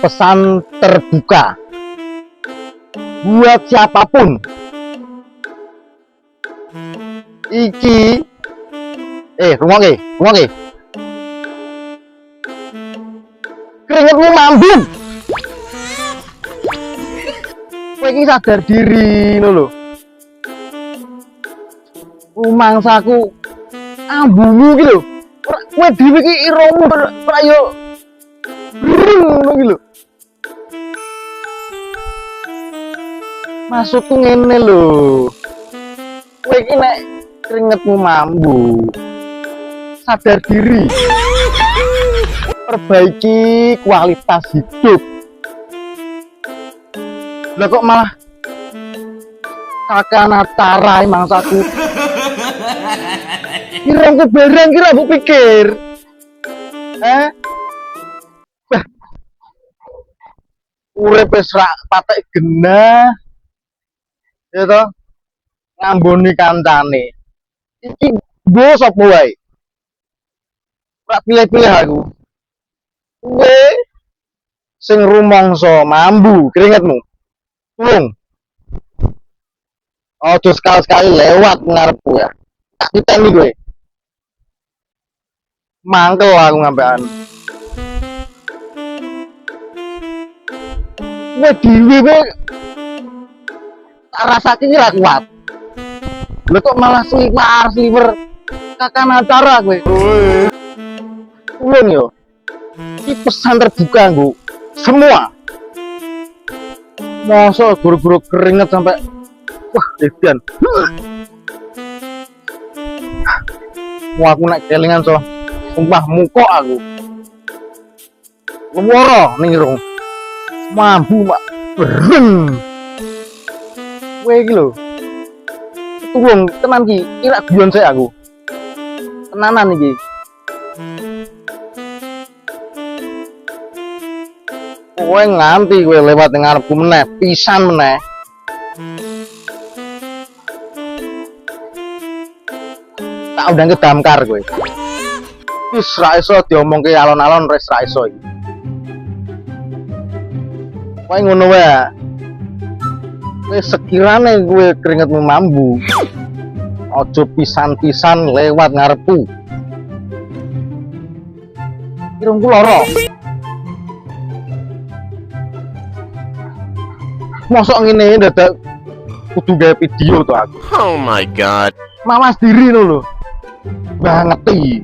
pesan terbuka buat siapapun. Iki rungokke. Keringetmu mambung. Kowe iki sadar diri ngono lho. Rumangsaku ambumu iki lho. Kowe dhewe iki iramu ora yo ngono iki lho. Maksudku ngene lho. Kowe iki nek keringetmu mambu, sadar diri. Perbaiki kualitas hidup. Lah kok malah kakana tarai mangsaku. Kira-kira barang kira mbok pikir. Urip wis ra patek genah. Ya toh? Ngamboni kancane. Iki nggo sapa wae. Ora pilih-pilih aku. Kowe sing rumangsa mambu keringetmu. Tulung. Ojo sekali-sekali lewat ngarepku ya. Tak titeni kowe. Mangkel aku ngambekan. Kowe dhewe kowe tak rasake iki ra kuat. Lha kok malah sliwer kakana acara kowe. Tulung yo. Iki pesan terbuka nggo semua. Masa guru-guru keringet sampai wah edian. Mau aku nak kelingan so sumpah mukok aku. Lemoro ning irung. Mambu mak beren. Kowe iki lho. Tulung tenan ki, ira guyon sik aku. Tenanan iki. Kowe nganti kowe lewat ngarepku meneh, pisan meneh. Tak undang ke damkar kowe. Wis ra iso diomongke alon-alon wis ra iso iki. Kowe ngono wae. Kowe sekirane kowe keringetmu mambu. Ojo pisan-pisan lewat ngarepku. Irungku lara. Mosok ngene dadak kudu gawe video to aku. Oh my god. Mawas diri lho. Mbah ngeti.